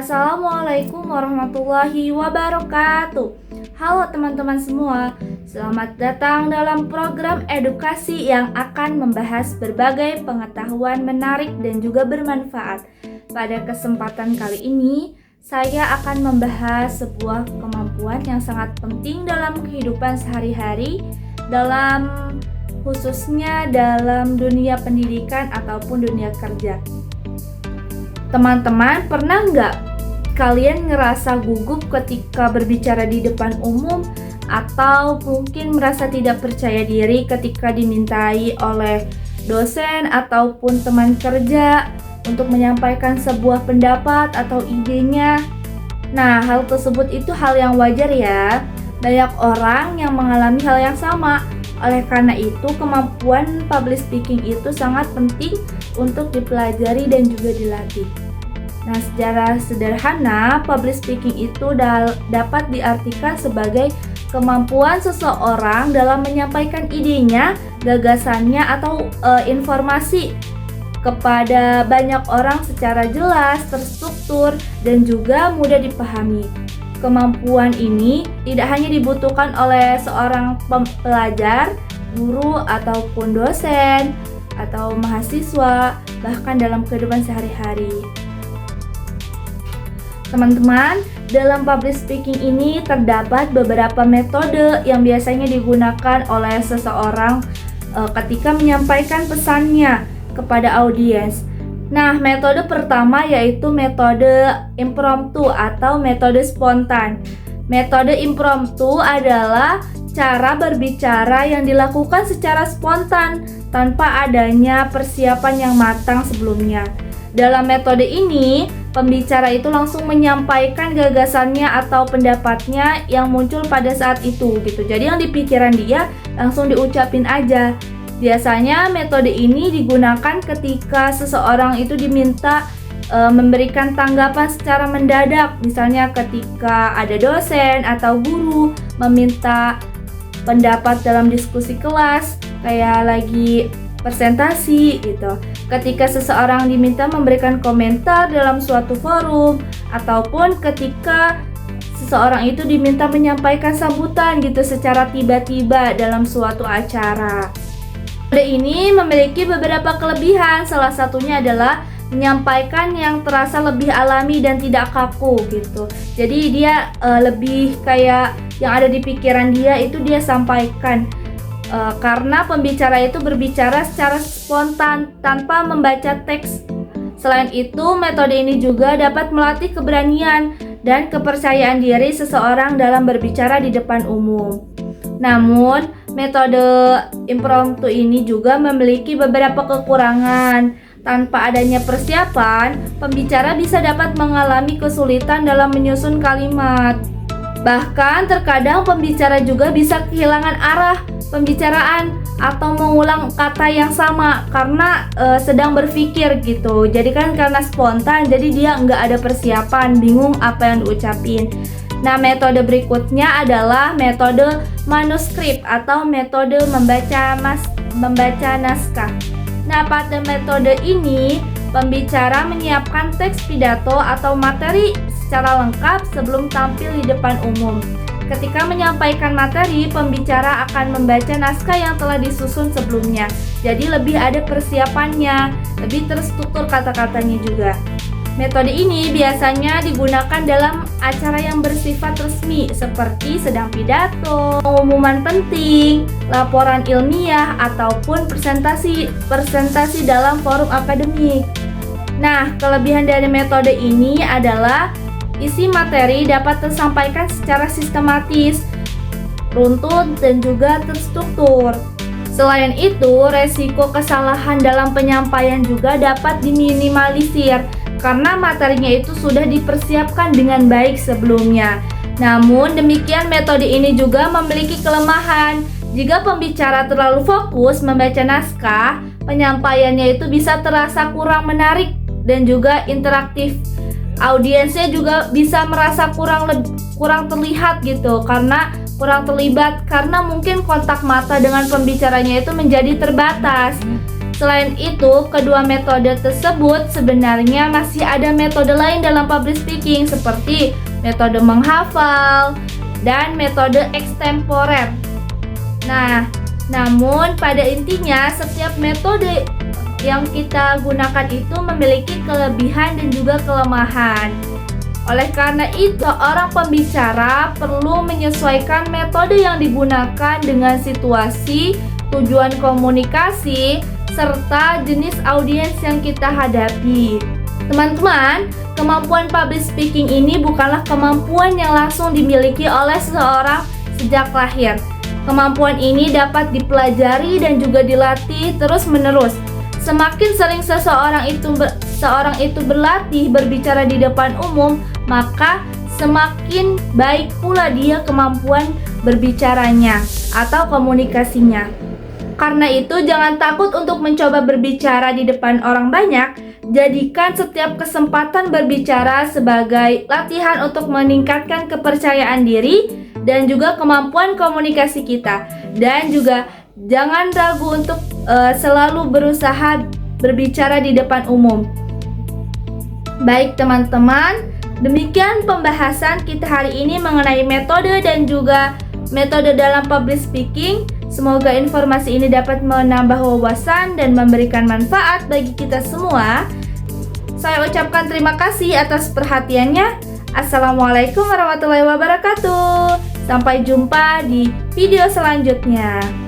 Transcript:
Assalamualaikum warahmatullahi wabarakatuh. Halo teman-teman semua, selamat datang dalam program edukasi yang akan membahas berbagai pengetahuan menarik dan juga bermanfaat. Pada kesempatan kali ini, saya akan membahas sebuah kemampuan yang sangat penting dalam kehidupan sehari-hari, khususnya dalam dunia pendidikan ataupun dunia kerja. Teman-teman, pernah nggak kalian ngerasa gugup ketika berbicara di depan umum, atau mungkin merasa tidak percaya diri ketika dimintai oleh dosen ataupun teman kerja untuk menyampaikan sebuah pendapat atau idenya? Nah, hal tersebut itu hal yang wajar ya. Banyak orang yang mengalami hal yang sama. Oleh karena itu, kemampuan public speaking itu sangat penting untuk dipelajari dan juga dilatih. Nah, secara sederhana, public speaking itu dapat diartikan sebagai kemampuan seseorang dalam menyampaikan idenya, gagasannya, atau informasi kepada banyak orang secara jelas, terstruktur, dan juga mudah dipahami. Kemampuan ini tidak hanya dibutuhkan oleh seorang pelajar, guru, ataupun dosen, atau mahasiswa, bahkan dalam kehidupan sehari-hari. Teman-teman, dalam public speaking ini terdapat beberapa metode yang biasanya digunakan oleh seseorang ketika menyampaikan pesannya kepada audiens. Nah, metode pertama yaitu metode impromptu atau metode spontan. Metode impromptu adalah cara berbicara yang dilakukan secara spontan tanpa adanya persiapan yang matang sebelumnya. Dalam metode ini, pembicara itu langsung menyampaikan gagasannya atau pendapatnya yang muncul pada saat itu gitu. Jadi yang di pikiran dia langsung diucapin aja. Biasanya metode ini digunakan ketika seseorang itu diminta memberikan tanggapan secara mendadak. Misalnya ketika ada dosen atau guru meminta pendapat dalam diskusi kelas, kayak lagi presentasi gitu. Ketika seseorang diminta memberikan komentar dalam suatu forum, ataupun ketika seseorang itu diminta menyampaikan sambutan gitu secara tiba-tiba dalam suatu acara. Metode ini memiliki beberapa kelebihan, salah satunya adalah menyampaikan yang terasa lebih alami dan tidak kaku gitu. Jadi dia lebih kayak yang ada di pikiran dia itu dia sampaikan. Karena pembicara itu berbicara secara spontan tanpa membaca teks. Selain itu, metode ini juga dapat melatih keberanian dan kepercayaan diri seseorang dalam berbicara di depan umum. Namun, metode impromptu ini juga memiliki beberapa kekurangan. Tanpa adanya persiapan, pembicara bisa dapat mengalami kesulitan dalam menyusun kalimat. Bahkan terkadang pembicara juga bisa kehilangan arah pembicaraan atau mengulang kata yang sama karena sedang berpikir gitu. Jadi kan karena spontan, jadi dia nggak ada persiapan, bingung apa yang diucapin. Nah, metode berikutnya adalah metode manuskrip atau metode membaca naskah. Nah, pada metode ini pembicara menyiapkan teks pidato atau materi secara lengkap sebelum tampil di depan umum. Ketika menyampaikan materi, pembicara akan membaca naskah yang telah disusun sebelumnya. Jadi lebih ada persiapannya, lebih terstruktur kata-katanya juga. Metode ini biasanya digunakan dalam acara yang bersifat resmi seperti sedang pidato, pengumuman penting, laporan ilmiah, ataupun presentasi dalam forum akademik. Nah, kelebihan dari metode ini adalah isi materi dapat tersampaikan secara sistematis, runtun, dan juga terstruktur. Selain itu, resiko kesalahan dalam penyampaian juga dapat diminimalisir karena materinya itu sudah dipersiapkan dengan baik sebelumnya. Namun demikian, metode ini juga memiliki kelemahan. Jika pembicara terlalu fokus membaca naskah, penyampaiannya itu bisa terasa kurang menarik dan juga interaktif. Audiensnya juga bisa merasa kurang terlihat gitu, karena kurang terlibat karena mungkin kontak mata dengan pembicaranya itu menjadi terbatas. Selain itu, kedua metode tersebut sebenarnya masih ada metode lain dalam public speaking seperti metode menghafal dan metode extemporer. Nah, namun pada intinya setiap metode yang kita gunakan itu memiliki kelebihan dan juga kelemahan. Oleh karena itu, orang pembicara perlu menyesuaikan metode yang digunakan dengan situasi, tujuan komunikasi, serta jenis audiens yang kita hadapi. Teman-teman, kemampuan public speaking ini bukanlah kemampuan yang langsung dimiliki oleh seseorang sejak lahir. Kemampuan ini dapat dipelajari dan juga dilatih terus-menerus. Semakin sering seseorang itu berlatih berbicara di depan umum, maka semakin baik pula dia kemampuan berbicaranya atau komunikasinya. Karena itu, jangan takut untuk mencoba berbicara di depan orang banyak. Jadikan setiap kesempatan berbicara sebagai latihan untuk meningkatkan kepercayaan diri dan juga kemampuan komunikasi kita. Dan juga jangan ragu untuk selalu berusaha berbicara di depan umum. Baik teman-teman, demikian pembahasan kita hari ini mengenai metode dan juga metode dalam public speaking. Semoga informasi ini dapat menambah wawasan dan memberikan manfaat bagi kita semua. Saya ucapkan terima kasih atas perhatiannya. Assalamualaikum warahmatullahi wabarakatuh. Sampai jumpa di video selanjutnya.